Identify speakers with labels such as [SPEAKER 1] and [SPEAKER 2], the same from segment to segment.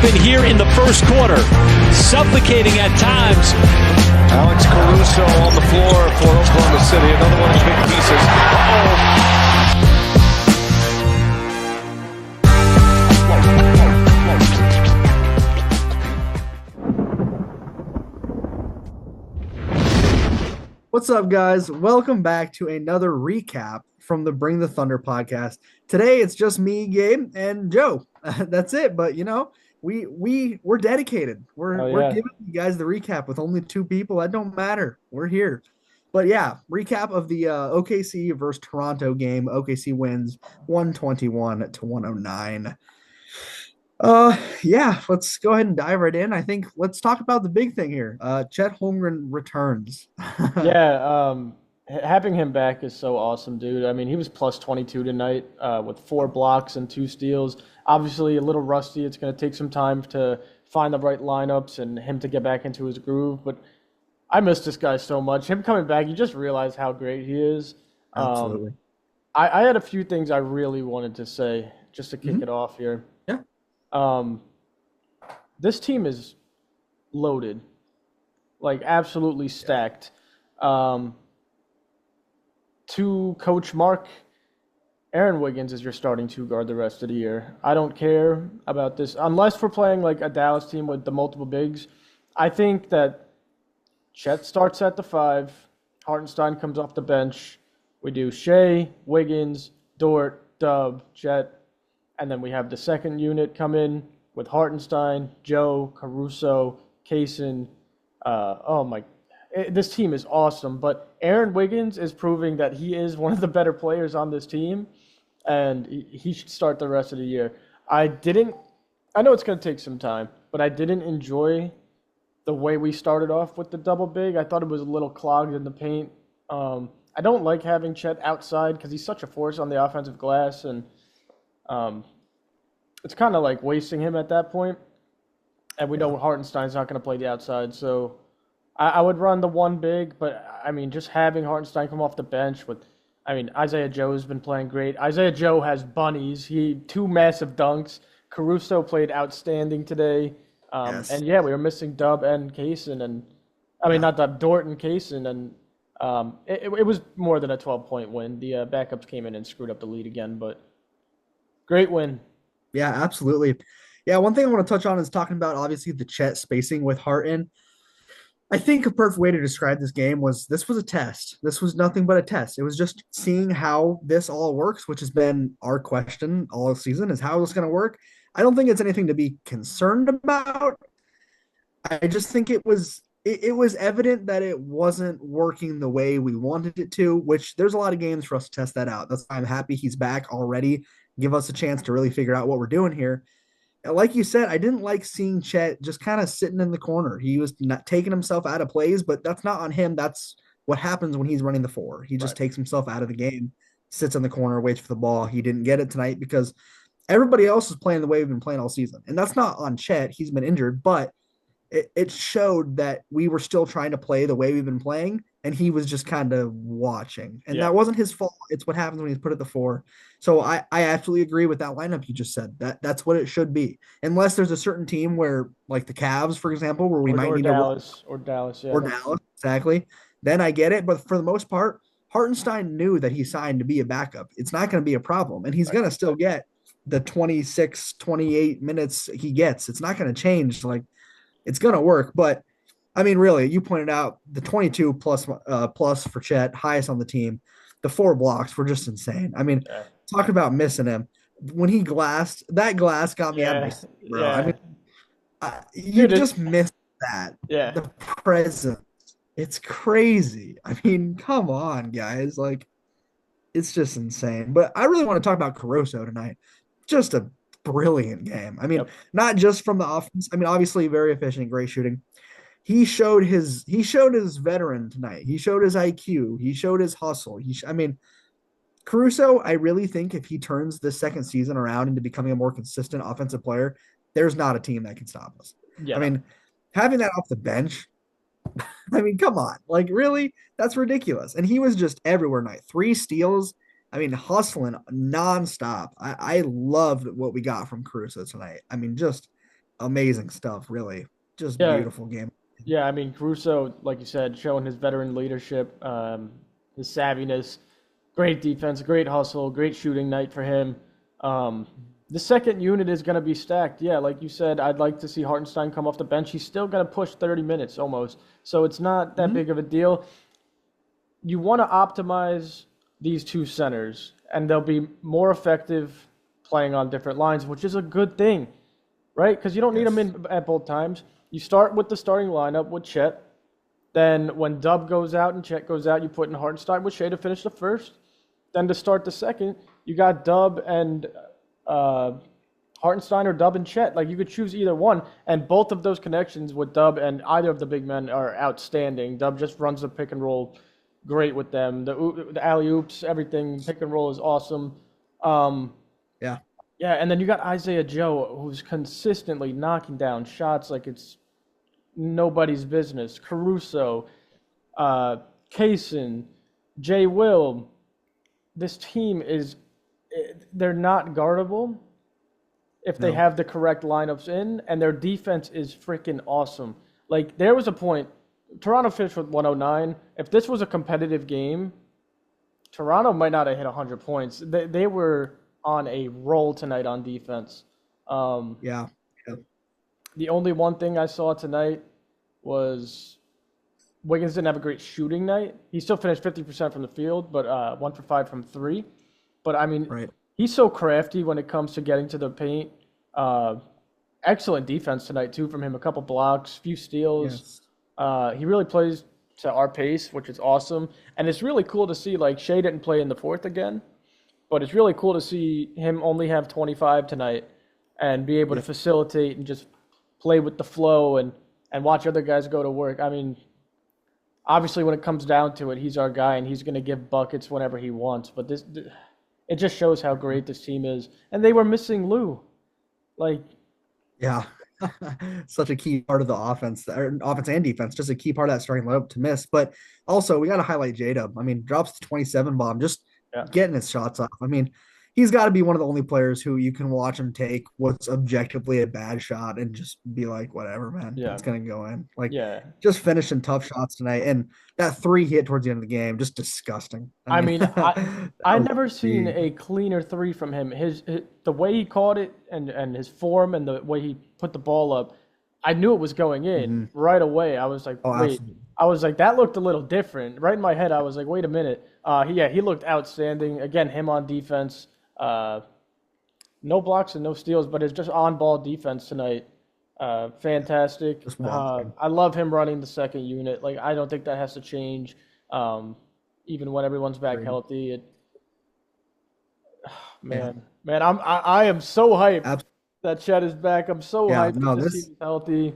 [SPEAKER 1] happened here in the first quarter. Suffocating at times.
[SPEAKER 2] Alex Caruso on the floor for Oklahoma City. Another one of the big pieces.
[SPEAKER 3] What's up, guys? Welcome back to another recap from the Bring the Thunder podcast. Today it's just me, Gabe, and Joe. That's it. But you know, we're dedicated. We're giving you guys the recap with only two people. That don't matter. We're here. But yeah, recap of the OKC versus Toronto game. OKC wins 121-109. Yeah, let's go ahead and dive right in. I think let's talk about the big thing here. Chet Holmgren returns.
[SPEAKER 4] Having him back is so awesome, dude. I mean, he was plus 22 tonight with 4 blocks and 2 steals. Obviously, a little rusty. It's going to take some time to find the right lineups and him to get back into his groove. But I miss this guy so much. Him coming back, you just realize how great he is.
[SPEAKER 3] Absolutely.
[SPEAKER 4] I had a few things I really wanted to say just to kick it off here.
[SPEAKER 3] Yeah.
[SPEAKER 4] This team is loaded, like absolutely stacked. To Coach Mark, Aaron Wiggins is your starting 2 guard the rest of the year. I don't care about this unless we're playing like a Dallas team with the multiple bigs. I think that Chet starts at the 5, Hartenstein comes off the bench. We do Shea, Wiggins, Dort, Dub, Chet, and then we have the second unit come in with Hartenstein, Joe, Caruso, Kaysen. This team is awesome, but Aaron Wiggins is proving that he is one of the better players on this team, and he should start the rest of the year. I know it's going to take some time, but I didn't enjoy the way we started off with the double big. I thought it was a little clogged in the paint. I don't like having Chet outside because he's such a force on the offensive glass, and it's kind of like wasting him at that point. And we know Hartenstein's not going to play the outside, so I would run the 1 big, but I mean, just having Hartenstein come off the bench Isaiah Joe has been playing great. Isaiah Joe has bunnies. 2 massive dunks. Caruso played outstanding today.
[SPEAKER 3] Yes.
[SPEAKER 4] And yeah, we were missing Dub and Kaysen, and not Dub, Dort and Kaysen, and it was more than a 12-point win. The backups came in and screwed up the lead again, but great win.
[SPEAKER 3] Yeah, absolutely. Yeah, one thing I want to touch on is talking about obviously the Chet spacing with Harden. I think a perfect way to describe this game was this was a test. This was nothing but a test. It was just seeing how this all works, which has been our question all season, is how is this going to work? I don't think it's anything to be concerned about. I just think it was evident that it wasn't working the way we wanted it to, which there's a lot of games for us to test that out. That's why I'm happy he's back already. Give us a chance to really figure out what we're doing here. Like you said, I didn't like seeing Chet just kind of sitting in the corner. He was not taking himself out of plays, but that's not on him. That's what happens when he's running the 4. He just takes himself out of the game, sits in the corner, waits for the ball. He didn't get it tonight because everybody else is playing the way we've been playing all season. And that's not on Chet. He's been injured, but it showed that we were still trying to play the way we've been playing, and he was just kind of watching. And that wasn't his fault. It's what happens when he's put at the 4. So I absolutely agree with that lineup you just said. That's what it should be. Unless there's a certain team where, like the Cavs, for example, where we might need
[SPEAKER 4] Dallas,
[SPEAKER 3] or
[SPEAKER 4] Dallas,
[SPEAKER 3] exactly. Then I get it. But for the most part, Hartenstein knew that he signed to be a backup. It's not going to be a problem. And he's going to still get the 26, 28 minutes he gets. It's not going to change. Like, it's going to work. But I mean, really, you pointed out the 22 plus for Chet, highest on the team. The 4 blocks were just insane. I mean, talking about missing him. When he glassed, that glass got me out of my seat, bro. I mean, you just missed that.
[SPEAKER 4] Yeah.
[SPEAKER 3] The presence. It's crazy. I mean, come on, guys. Like, it's just insane. But I really want to talk about Caruso tonight. Just a brilliant game. I mean, not just from the offense. I mean, obviously very efficient, great shooting. He showed his veteran tonight. He showed his IQ. He showed his hustle. Caruso, I really think if he turns this second season around into becoming a more consistent offensive player, there's not a team that can stop us. Yeah. I mean, having that off the bench, I mean, come on. Like, really? That's ridiculous. And he was just everywhere tonight. 3 steals. I mean, hustling nonstop. I loved what we got from Caruso tonight. I mean, just amazing stuff, really. Just
[SPEAKER 4] Yeah,
[SPEAKER 3] beautiful game.
[SPEAKER 4] yeah. I mean, Caruso, like you said, showing his veteran leadership, his savviness, great defense, great hustle, great shooting night for him. Um, the second unit is going to be stacked. Yeah, like you said, I'd like to see Hartenstein come off the bench. He's still going to push 30 minutes almost, so it's not that
[SPEAKER 3] Mhm.
[SPEAKER 4] big of a deal. You want to optimize these two centers, and they'll be more effective playing on different lines, which is a good thing, right? Because you don't need them
[SPEAKER 3] Yes.
[SPEAKER 4] in at both times. You start with the starting lineup with Chet. Then when Dub goes out and Chet goes out, you put in Hartenstein with Shea to finish the first. Then to start the second, you got Dub and uh, Hartenstein or Dub and Chet. Like you could choose either one, and both of those connections with Dub and either of the big men are outstanding. Dub just runs the pick and roll great with them. The alley oops, everything pick and roll is awesome. Um,
[SPEAKER 3] Yeah.
[SPEAKER 4] yeah, and then you got Isaiah Joe, who's consistently knocking down shots like it's nobody's business. Caruso, uh, Kaysen, Jay Will. This team is, they're not guardable if they
[SPEAKER 3] No.
[SPEAKER 4] have the correct lineups in, and their defense is freaking awesome. Like, there was a point, Toronto finished with 109. If this was a competitive game, Toronto might not have hit 100 points. They were on a roll tonight on defense.
[SPEAKER 3] Yeah.
[SPEAKER 4] The only one thing I saw tonight was Wiggins didn't have a great shooting night. He still finished 50% from the field, but 1 for 5 from 3. But, I mean,
[SPEAKER 3] Right.
[SPEAKER 4] he's so crafty when it comes to getting to the paint. Excellent defense tonight, too, from him. A couple blocks, few steals.
[SPEAKER 3] Yes.
[SPEAKER 4] He really plays to our pace, which is awesome. And it's really cool to see, like, Shea didn't play in the fourth again. But it's really cool to see him only have 25 tonight and be able to facilitate and just play with the flow and watch other guys go to work. I mean, obviously when it comes down to it, he's our guy and he's going to give buckets whenever he wants. But it just shows how great this team is. And they were missing Lou. Like,
[SPEAKER 3] Yeah. Such a key part of the offense, or offense and defense, just a key part of that starting lineup to miss. But also, we got to highlight J-Dub. I mean, drops the 27 bomb, just
[SPEAKER 4] yeah,
[SPEAKER 3] getting his shots off. I mean, he's got to be one of the only players who you can watch him take what's objectively a bad shot and just be like, whatever, man,
[SPEAKER 4] yeah,
[SPEAKER 3] it's going to go in. Like,
[SPEAKER 4] yeah.
[SPEAKER 3] just finishing tough shots tonight. And that 3 hit towards the end of the game, just disgusting.
[SPEAKER 4] I mean,
[SPEAKER 3] that
[SPEAKER 4] I
[SPEAKER 3] was
[SPEAKER 4] never seen
[SPEAKER 3] big.
[SPEAKER 4] a cleaner 3 from him. His the way he caught it and his form and the way he put the ball up, I knew it was going in right away. I was like,
[SPEAKER 3] Oh,
[SPEAKER 4] wait.
[SPEAKER 3] absolutely.
[SPEAKER 4] I was like, that looked a little different. Right in my head, I was like, wait a minute. He looked outstanding. Again, him on defense. No blocks and no steals, but it's just on-ball defense tonight. Fantastic.
[SPEAKER 3] Just watching.
[SPEAKER 4] I love him running the second unit. Like, I don't think that has to change. Even when everyone's back
[SPEAKER 3] Agreed.
[SPEAKER 4] healthy. Man, I am so hyped
[SPEAKER 3] Absolutely.
[SPEAKER 4] that Chet is back. I'm so
[SPEAKER 3] Yeah,
[SPEAKER 4] hyped
[SPEAKER 3] no,
[SPEAKER 4] that this
[SPEAKER 3] this-
[SPEAKER 4] team is healthy.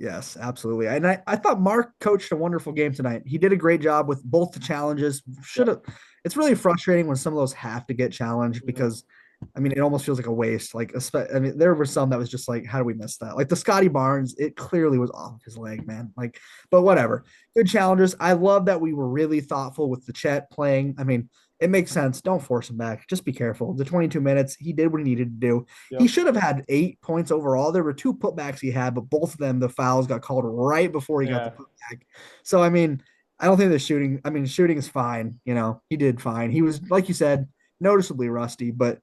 [SPEAKER 3] Yes, absolutely. And I thought Mark coached a wonderful game tonight. He did a great job with both the challenges. Should have. It's really frustrating when some of those have to get challenged because, I mean, it almost feels like a waste. Like, I mean, there were some that was just like, how do we miss that? Like the Scotty Barnes, it clearly was off his leg, man. Like, but whatever. Good challenges. I love that we were really thoughtful with the Chet playing. I mean, it makes sense. Don't force him back. Just be careful. The 22 minutes, he did what he needed to do.
[SPEAKER 4] Yep.
[SPEAKER 3] He should have had 8 points overall. There were 2 putbacks he had, but both of them, the fouls got called right before he got the putback. So, I mean, I don't think the shooting, I mean, shooting is fine. You know, he did fine. He was, like you said, noticeably rusty, but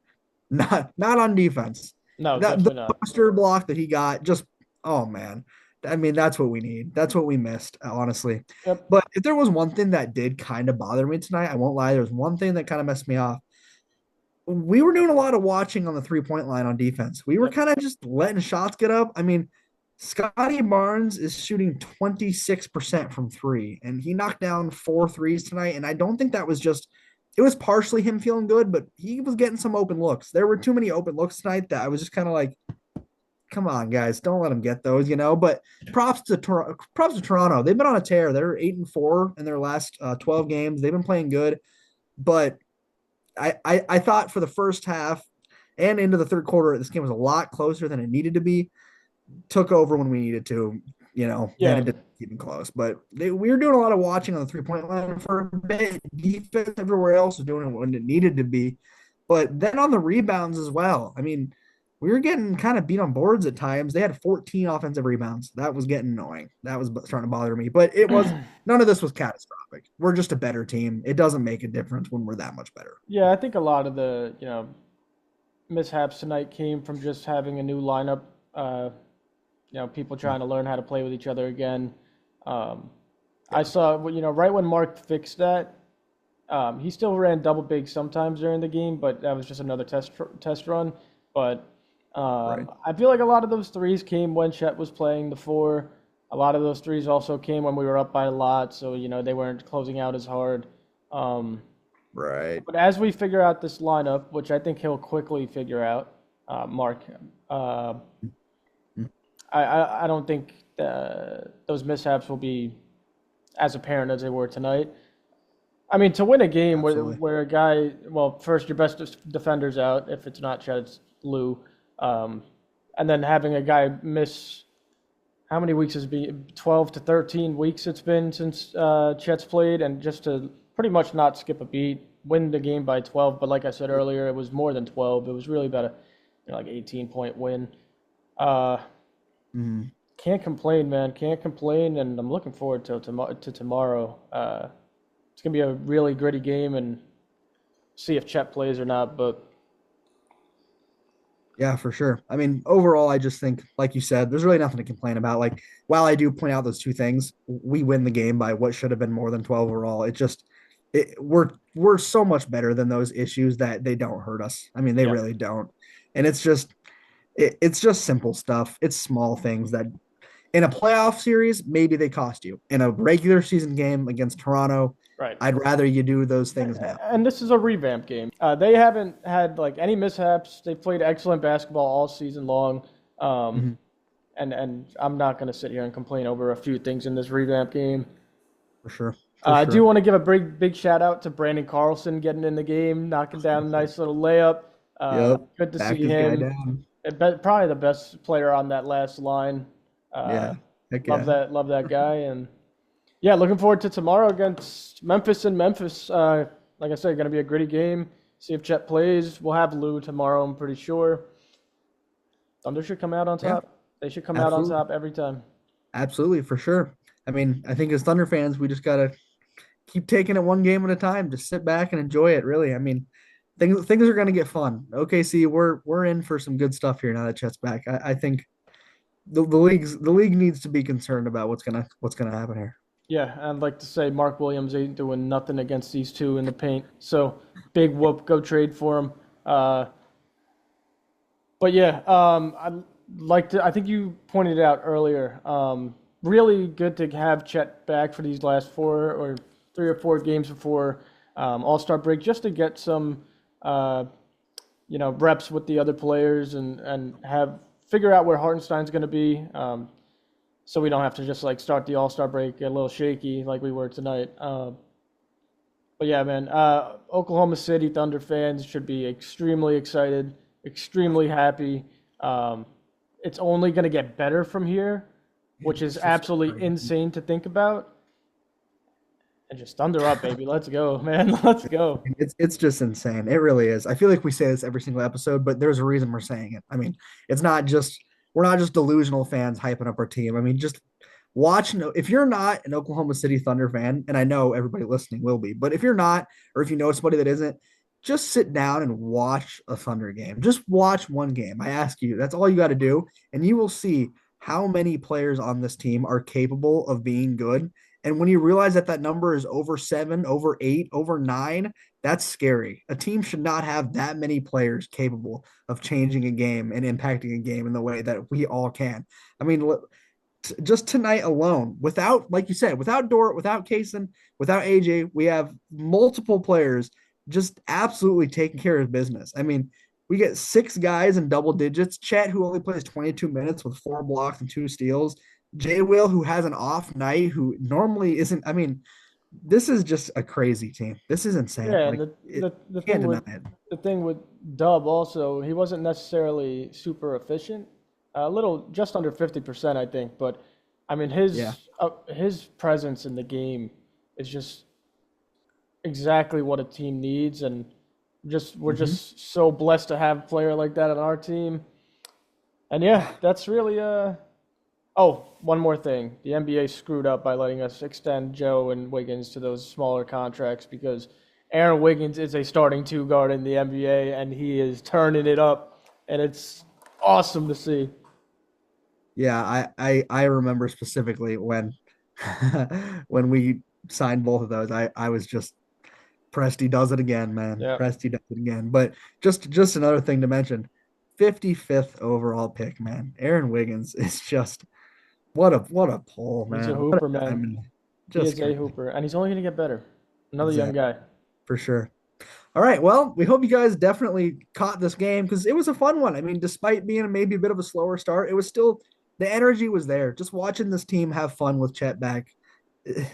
[SPEAKER 3] not on defense.
[SPEAKER 4] No,
[SPEAKER 3] The
[SPEAKER 4] definitely not.
[SPEAKER 3] poster block that he got, just, oh, man. I mean, that's what we need. That's what we missed, honestly.
[SPEAKER 4] Yep.
[SPEAKER 3] But if there was one thing that did kind of bother me tonight, I won't lie. There was one thing that kind of messed me off. We were doing a lot of watching on the 3-point line on defense. We were kind of just letting shots get up. I mean, Scotty Barnes is shooting 26% from 3, and he knocked down 4 threes tonight. And I don't think that was just – it was partially him feeling good, but he was getting some open looks. There were too many open looks tonight that I was just kind of like, come on, guys, don't let them get those, you know. But props to Toronto. They've been on a tear. They're 8-4 in their last 12 games. They've been playing good, but I thought for the first half and into the third quarter, this game was a lot closer than it needed to be. Took over when we needed to, you know.
[SPEAKER 4] Yeah.
[SPEAKER 3] Then it didn't even close. But we were doing a lot of watching on the 3-point line for a bit. Defense everywhere else was doing it when it needed to be. But then on the rebounds as well. I mean, we were getting kind of beat on boards at times. They had 14 offensive rebounds. That was getting annoying. That was starting to bother me. But it was none of this was catastrophic. We're just a better team. It doesn't make a difference when we're that much better.
[SPEAKER 4] Yeah, I think a lot of the mishaps tonight came from just having a new lineup. People trying to learn how to play with each other again. I saw, right when Mark fixed that, he still ran double big sometimes during the game, but that was just another test run. But
[SPEAKER 3] Right.
[SPEAKER 4] I feel like a lot of those threes came when Chet was playing the four. A lot of those threes also came when we were up by a lot, so they weren't closing out as hard.
[SPEAKER 3] Right.
[SPEAKER 4] But as we figure out this lineup, which I think he'll quickly figure out, Mark, I don't think those mishaps will be as apparent as they were tonight. I mean, to win a game
[SPEAKER 3] Absolutely.
[SPEAKER 4] where a guy, well, first your best defender's out. If it's not Chet, it's Lou. And then having a guy miss, how many weeks has it been? 12 to 13 weeks it's been since Chet's played, and just to pretty much not skip a beat, win the game by 12. But like I said earlier, it was more than 12. It was really about a 18-point win.
[SPEAKER 3] Mhm.
[SPEAKER 4] Can't complain, man. Can't complain, and I'm looking forward to tomorrow. It's gonna be a really gritty game, and see if Chet plays or not. But
[SPEAKER 3] Yeah, for sure. I mean, overall, I just think, like you said, there's really nothing to complain about. Like, while I do point out those two things, we win the game by what should have been more than 12 overall. We're so much better than those issues that they don't hurt us. I mean, they
[SPEAKER 4] yeah,
[SPEAKER 3] really don't. And it's just simple stuff. It's small things that in a playoff series, maybe they cost you. In a regular season game against Toronto,
[SPEAKER 4] right.
[SPEAKER 3] I'd rather you do those things now.
[SPEAKER 4] And this is a revamp game. They haven't had like any mishaps. They played excellent basketball all season long.
[SPEAKER 3] Mhm.
[SPEAKER 4] And I'm not going to sit here and complain over a few things in this revamp game.
[SPEAKER 3] For sure. For
[SPEAKER 4] I do
[SPEAKER 3] sure.
[SPEAKER 4] want to give a big shout out to Brandon Carlson getting in the game, knocking down a nice little layup.
[SPEAKER 3] Yep.
[SPEAKER 4] Good to
[SPEAKER 3] Back
[SPEAKER 4] see
[SPEAKER 3] this guy
[SPEAKER 4] him.
[SPEAKER 3] down.
[SPEAKER 4] Probably the best player on that last line. Uh,
[SPEAKER 3] Yeah. Heck
[SPEAKER 4] love
[SPEAKER 3] yeah.
[SPEAKER 4] that guy, and yeah, looking forward to tomorrow against Memphis. Like I said, going to be a gritty game. See if Chet plays. We'll have Lou tomorrow, I'm pretty sure. Thunder should come out on
[SPEAKER 3] Yeah.
[SPEAKER 4] top. They should come out on
[SPEAKER 3] Absolutely.
[SPEAKER 4] top every time.
[SPEAKER 3] Absolutely. For sure. I mean, I think as Thunder fans, we just gotta keep taking it one game at a time. Just sit back and enjoy it. Really. I mean, things are gonna get fun. OKC, we're in for some good stuff here now that Chet's back. I think the league needs to be concerned about what's gonna happen here.
[SPEAKER 4] Yeah, I'd like to say Mark Williams ain't doing nothing against these two in the paint. So big whoop, go trade for him. But yeah, I think you pointed it out earlier. Really good to have Chet back for these last 3 or 4 games before All-Star break, just to get some, reps with the other players and figure out where Hartenstein's going to be. So we don't have to just like start the All-Star break a little shaky like we were tonight. But yeah, man, Oklahoma City Thunder fans should be extremely excited, extremely happy. It's only going to get better from here, which is
[SPEAKER 3] It's just
[SPEAKER 4] absolutely
[SPEAKER 3] crazy.
[SPEAKER 4] insane to think about. And just Thunder up, baby. Let's go, man. Let's go.
[SPEAKER 3] It's just insane. It really is. I feel like we say this every single episode, but there's a reason we're saying it. I mean, it's not just we're not just delusional fans hyping up our team. I mean, just watch. If you're not an Oklahoma City Thunder fan, and I know everybody listening will be, but if you're not, or if you know somebody that isn't, just sit down and watch a Thunder game. Just watch one game. I ask you, that's all you got to do, and you will see how many players on this team are capable of being good. And when you realize that that number is over 7, over 8, over 9, that's scary. A team should not have that many players capable of changing a game and impacting a game in the way that we all can. I mean, just tonight alone, without, like you said, without Dort, without Kaysen, without AJ, we have multiple players just absolutely taking care of business. I mean, we get 6 guys in double digits. Chet, who only plays 22 minutes with 4 blocks and 2 steals. Jay Will, who has an off night, who normally isn't. I mean, this is just a crazy team. This is insane.
[SPEAKER 4] Yeah, and
[SPEAKER 3] Like,
[SPEAKER 4] the
[SPEAKER 3] you can't
[SPEAKER 4] thing
[SPEAKER 3] deny
[SPEAKER 4] with
[SPEAKER 3] it.
[SPEAKER 4] the thing with Dub also, he wasn't necessarily super efficient. A little, just under 50%, I think. But I mean,
[SPEAKER 3] Yeah.
[SPEAKER 4] his presence in the game is just exactly what a team needs, and we're
[SPEAKER 3] Mhm.
[SPEAKER 4] just so blessed to have a player like that on our team. And yeah, that's really Oh, one more thing. The NBA screwed up by letting us extend Joe and Wiggins to those smaller contracts because Aaron Wiggins is a starting two guard in the NBA and he is turning it up, and it's awesome to see.
[SPEAKER 3] Yeah, I remember specifically when when we signed both of those. I was just Presti does it again, man.
[SPEAKER 4] Yeah.
[SPEAKER 3] Presti does it again. But just another thing to mention, 55th overall pick, man. Aaron Wiggins is just what a pull,
[SPEAKER 4] He's a
[SPEAKER 3] man. What
[SPEAKER 4] hooper,
[SPEAKER 3] a
[SPEAKER 4] man.
[SPEAKER 3] diamond.
[SPEAKER 4] He
[SPEAKER 3] Just
[SPEAKER 4] is a
[SPEAKER 3] crazy.
[SPEAKER 4] hooper, and he's only going to get better. Another young
[SPEAKER 3] Exactly,
[SPEAKER 4] guy.
[SPEAKER 3] for sure. All right. Well, we hope you guys definitely caught this game because it was a fun one. I mean, despite being maybe a bit of a slower start, it was still the energy was there. Just watching this team have fun with Chet back,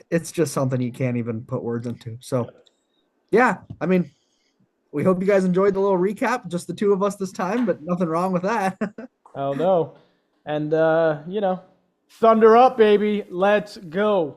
[SPEAKER 3] it's just something you can't even put words into. So, yeah, I mean, we hope you guys enjoyed the little recap, just the two of us this time, but nothing wrong with that.
[SPEAKER 4] Oh no. And Thunder up, baby. Let's go.